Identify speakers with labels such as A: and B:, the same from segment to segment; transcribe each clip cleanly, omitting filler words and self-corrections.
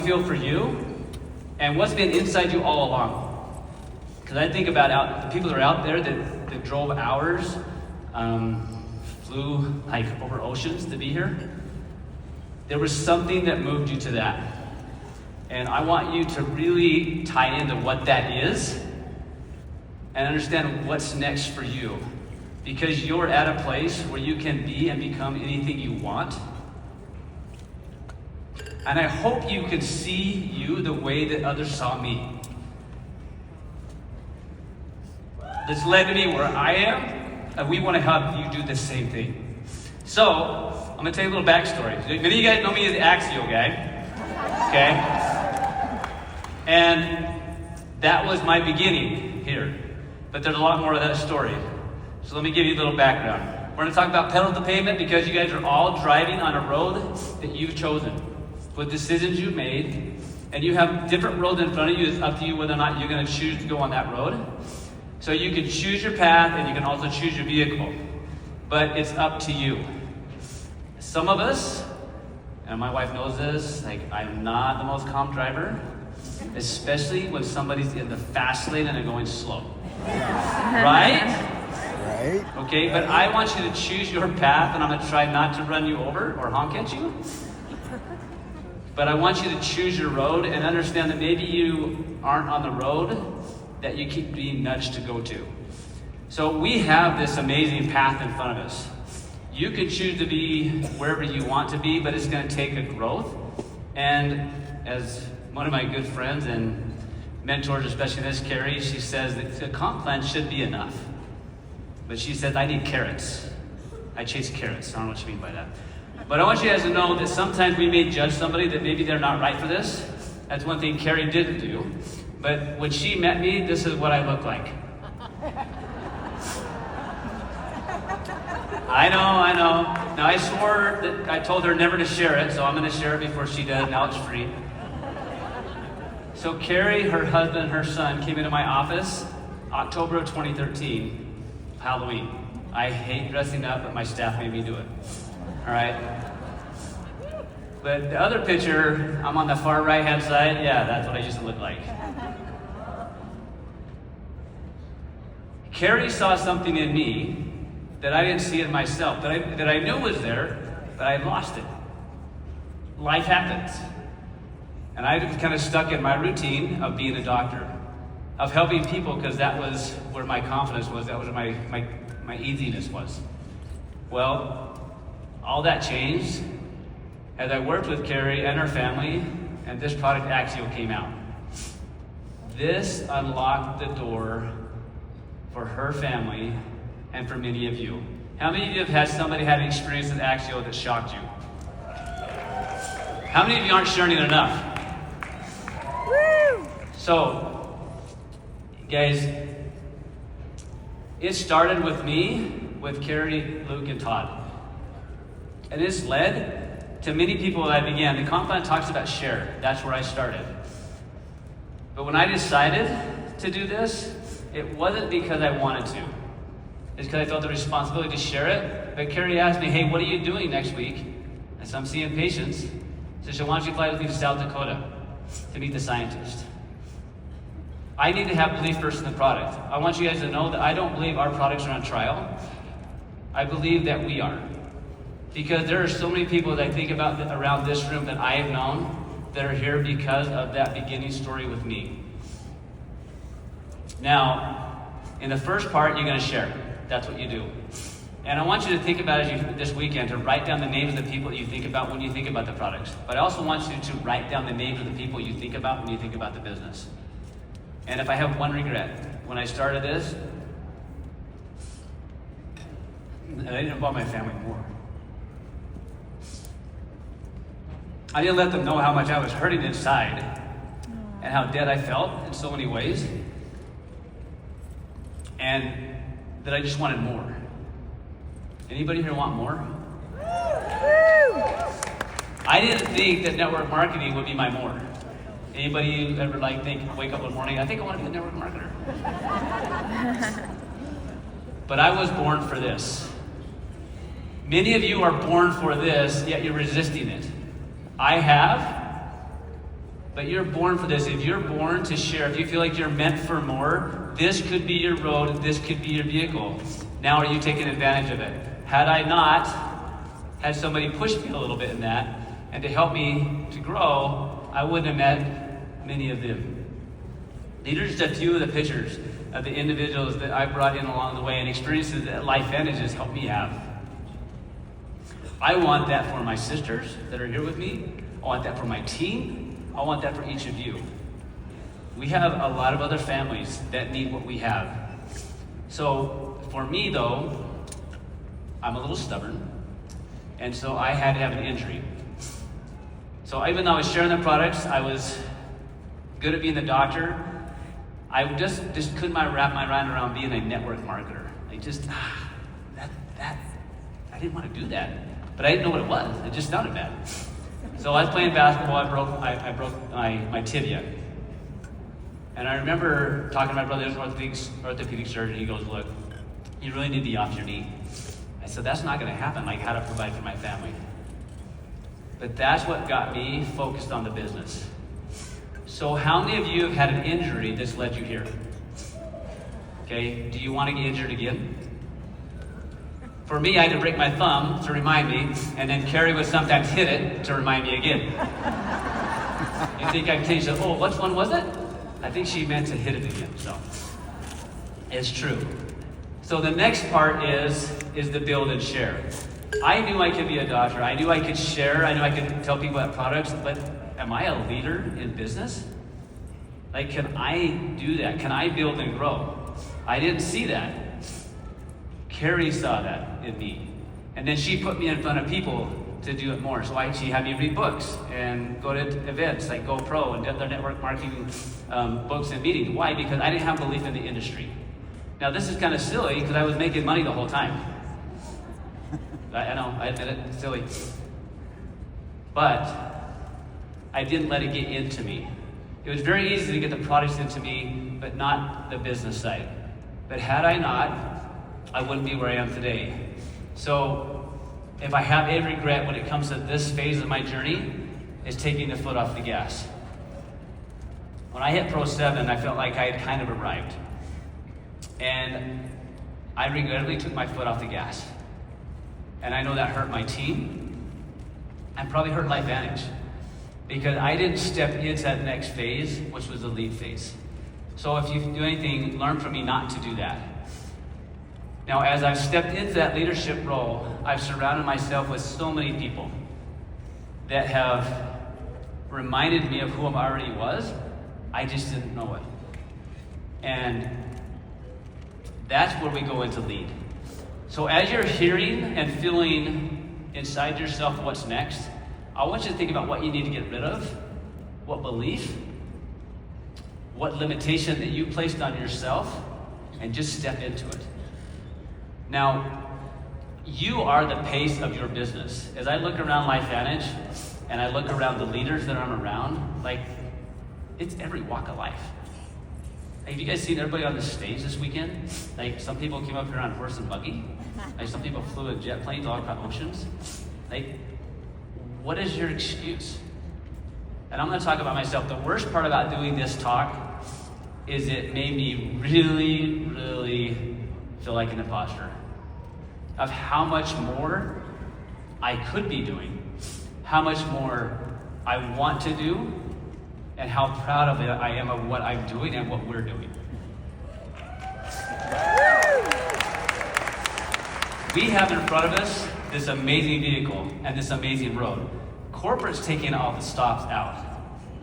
A: feel for you and what's been inside you all along. Because I think about the people that are out there that drove hours, flew like over oceans to be here. There was something that moved you to that. And I want you to really tie into what that is and understand what's next for you. Because you're at a place where you can be and become anything you want. And I hope you can see you the way that others saw me. This led to me where I am, and we want to help you do the same thing. So, I'm going to tell you a little backstory. Many of you guys know me as the Axial guy. Okay? And that was my beginning here. But there's a lot more of that story. So let me give you a little background. We're going to talk about pedal to the pavement because you guys are all driving on a road that you've chosen with decisions you've made, and you have different roads in front of you. It's up to you whether or not you're going to choose to go on that road. So you can choose your path and you can also choose your vehicle, but it's up to you. Some of us, and my wife knows this, like I'm not the most calm driver, especially when somebody's in the fast lane and they're going slow. Right?
B: Right.
A: Okay, but I want you to choose your path, and I'm going to try not to run you over or honk at you. But I want you to choose your road and understand that maybe you aren't on the road that you keep being nudged to go to. So we have this amazing path in front of us. You can choose to be wherever you want to be, but it's going to take a growth. And as one of my good friends and mentors, especially this, Carrie, she says that the comp plan should be enough. But she says, I need carrots. I chase carrots. I don't know what you mean by that. But I want you guys to know that sometimes we may judge somebody that maybe they're not right for this. That's one thing Carrie didn't do. But when she met me, this is what I look like. I know. Now I swore that I told her never to share it, so I'm going to share it before she does. Now it's free. So Carrie, her husband, and her son came into my office October of 2013, Halloween. I hate dressing up, but my staff made me do it. All right. But the other picture, I'm on the far right-hand side. Yeah, that's what I used to look like. Carrie saw something in me that I didn't see in myself, that I knew was there, but I lost it. Life happens. And I was kind of stuck in my routine of being a doctor, of helping people, because that was where my confidence was, that was where my easiness was. Well, all that changed as I worked with Carrie and her family, and this product Axial came out. This unlocked the door for her family and for many of you. How many of you have had somebody had an experience with Axial that shocked you? How many of you aren't sharing it enough? Woo! So, guys, it started with me, with Carrie, Luke, and Todd. And it's led to many people that I began. The comp plan talks about share. That's where I started. But when I decided to do this, it wasn't because I wanted to. It's because I felt the responsibility to share it. But Carrie asked me, hey, what are you doing next week? I said, I'm seeing patients. She said, why don't you fly with me to South Dakota to meet the scientist? I need to have belief first in the product. I want you guys to know that I don't believe our products are on trial. I believe that we are. Because there are so many people that I think about around this room that I have known that are here because of that beginning story with me. Now, in the first part, you're going to share. That's what you do. And I want you to think about this weekend to write down the names of the people that you think about when you think about the products. But I also want you to write down the names of the people you think about when you think about the business. And if I have one regret, when I started this, and I didn't involve my family more. I didn't let them know how much I was hurting inside and how dead I felt in so many ways. And that I just wanted more. Anybody here want more? I didn't think that network marketing would be my more. Anybody ever wake up one morning, I think I want to be a network marketer. But I was born for this. Many of you are born for this, yet you're resisting it. I have, But you're born for this. If you're born to share, if you feel like you're meant for more, this could be your road, this could be your vehicle. Now are you taking advantage of it? Had I not had somebody push me a little bit in that, and to help me to grow, I wouldn't have met many of them. These are just a few of the pictures of the individuals that I brought in along the way and experiences that Life Vantage has helped me have. I want that for my sisters that are here with me. I want that for my team. I want that for each of you. We have a lot of other families that need what we have. So for me though, I'm a little stubborn. And so I had to have an injury. So even though I was sharing the products, I was good at being the doctor, I just couldn't wrap my mind around being a network marketer. I didn't want to do that. But I didn't know what it was. It just sounded bad. So I was playing basketball, I broke my tibia. And I remember talking to my brother, who's an orthopedic surgeon. He goes, look, you really need to be off your knee. I said, that's not going to happen, like how to provide for my family. But that's what got me focused on the business. So how many of you have had an injury that's led you here? Okay, do you want to get injured again? For me, I had to break my thumb to remind me, and then Carrie would sometimes hit it to remind me again. You think I can say, oh, which one was it? I think she meant to hit it again, so. It's true. So the next part is the build and share. I knew I could be a doctor. I knew I could share. I knew I could tell people about products, but am I a leader in business? Like, can I do that? Can I build and grow? I didn't see that. Carrie saw that in me. And then she put me in front of people to do it more. So she had me read books and go to events like GoPro and other network marketing books and meetings. Why? Because I didn't have belief in the industry. Now this is kind of silly because I was making money the whole time. I know, I admit it, it's silly. But I didn't let it get into me. It was very easy to get the products into me, but not the business side. But had I not, I wouldn't be where I am today. So if I have a regret when it comes to this phase of my journey, it's taking the foot off the gas. When I hit Pro 7, I felt like I had kind of arrived. And I regrettably took my foot off the gas. And I know that hurt my team and probably hurt Life Vantage because I didn't step into that next phase, which was the lead phase. So if you do anything, learn from me not to do that. Now, as I've stepped into that leadership role, I've surrounded myself with so many people that have reminded me of who I already was. I just didn't know it. And that's where we go into lead. So as you're hearing and feeling inside yourself what's next, I want you to think about what you need to get rid of, what belief, what limitation that you placed on yourself, and just step into it. Now, you are the pace of your business. As I look around Life Vantage, and I look around the leaders that I'm around, like, it's every walk of life. Have you guys seen everybody on the stage this weekend? Like, some people came up here on horse and buggy. Like, some people flew in jet planes all across oceans. Like, what is your excuse? And I'm going to talk about myself. The worst part about doing this talk is it made me really, really feel like an imposter of how much more I could be doing, how much more I want to do, and how proud of it I am of what I'm doing and what we're doing. We have in front of us this amazing vehicle and this amazing road. Corporate's taking all the stops out.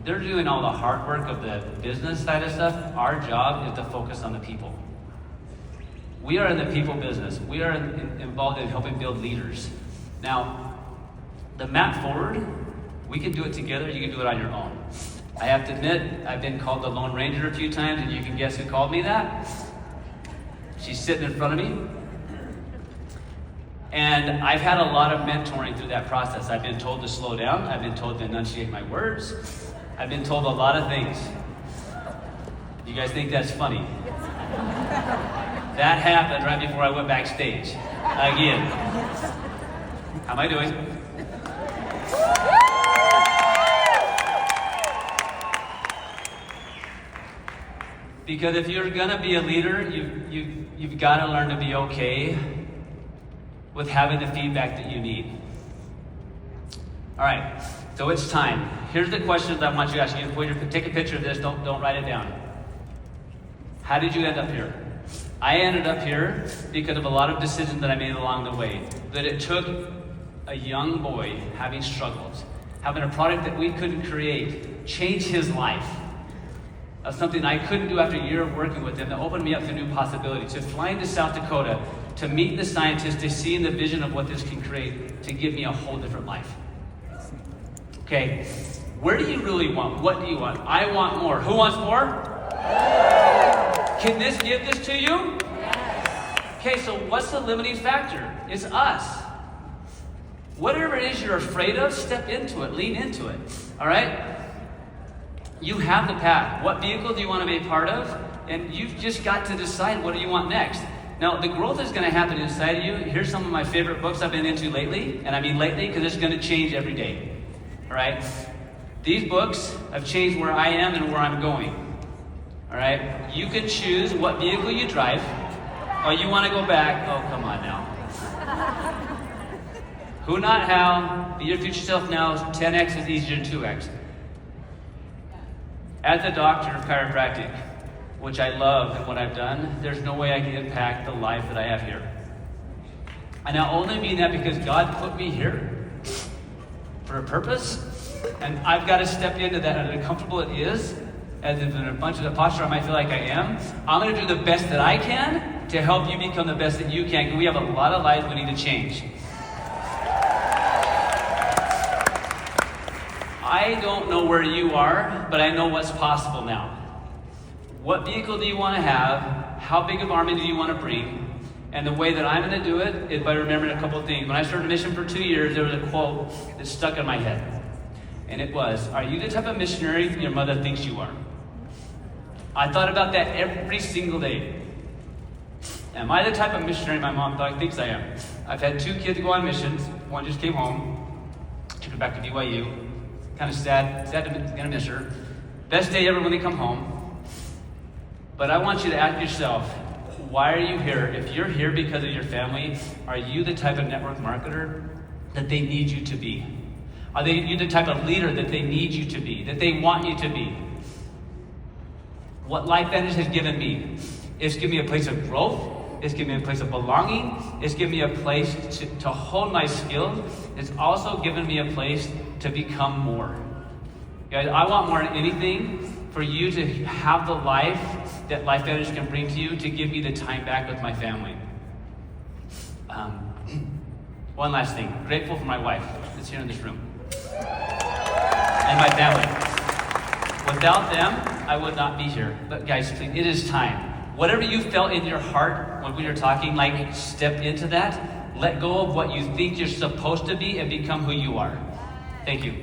A: They're doing all the hard work of the business side of stuff. Our job is to focus on the people. We are in the people business. We are involved in helping build leaders. Now, the map forward, we can do it together. You can do it on your own. I have to admit, I've been called the Lone Ranger a few times, and you can guess who called me that? She's sitting in front of me. And I've had a lot of mentoring through that process. I've been told to slow down. I've been told to enunciate my words. I've been told a lot of things. You guys think that's funny? That happened right before I went backstage. Again. How am I doing? Because if you're gonna be a leader, you've got to learn to be okay with having the feedback that you need. All right, so it's time. Here's the questions I want you to ask. Take a picture of this, don't write it down. How did you end up here? I ended up here because of a lot of decisions that I made along the way. That it took a young boy having struggles, having a product that we couldn't create, change his life. Of something I couldn't do after a year of working with him that opened me up to new possibilities. To flying to South Dakota, to meet the scientists, to see the vision of what this can create, to give me a whole different life. Okay, where do you really want? What do you want? I want more. Who wants more? Can this give this to you? Okay, so what's the limiting factor? It's us. Whatever it is you're afraid of, step into it, lean into it. All right? You have the path. What vehicle do you want to be a part of? And you've just got to decide what do you want next. Now, the growth is going to happen inside of you. Here's some of my favorite books I've been into lately. And I mean lately because it's going to change every day. All right? These books have changed where I am and where I'm going. All right? You can choose what vehicle you drive. Or you want to go back. Oh, come on now. Who, not how. Be your future self now. 10x is easier than 2x. As a doctor of chiropractic, which I love and what I've done, there's no way I can impact the life that I have here. And I only mean that because God put me here for a purpose, and I've got to step into that, as uncomfortable it is, as if in a bunch of the posture I might feel like I am. I'm going to do the best that I can to help you become the best that you can, because we have a lot of lives we need to change. I don't know where you are, but I know what's possible now. What vehicle do you want to have? How big of an army do you want to bring? And the way that I'm going to do it is by remembering a couple of things. When I started a mission for 2 years, there was a quote that stuck in my head. And it was, are you the type of missionary your mother thinks you are? I thought about that every single day. Am I the type of missionary my mom thinks I am? I've had 2 kids go on missions. One just came home. Took her back to BYU. Kind of sad to miss her. Best day ever when they come home. But I want you to ask yourself, why are you here? If you're here because of your family, are you the type of network marketer that they need you to be? Are you the type of leader that they need you to be, that they want you to be? What Life Vantage has given me, it's given me a place of growth. It's given me a place of belonging. It's given me a place to hone my skills. It's also given me a place to become more. Guys, I want more than anything for you to have the life that Life Vantage can bring to you, to give me the time back with my family. One last thing. Grateful for my wife that's here in this room. And my family. Without them, I would not be here. But guys, please, it is time. Whatever you felt in your heart when we were talking, like, step into that. Let go of what you think you're supposed to be and become who you are. Thank you.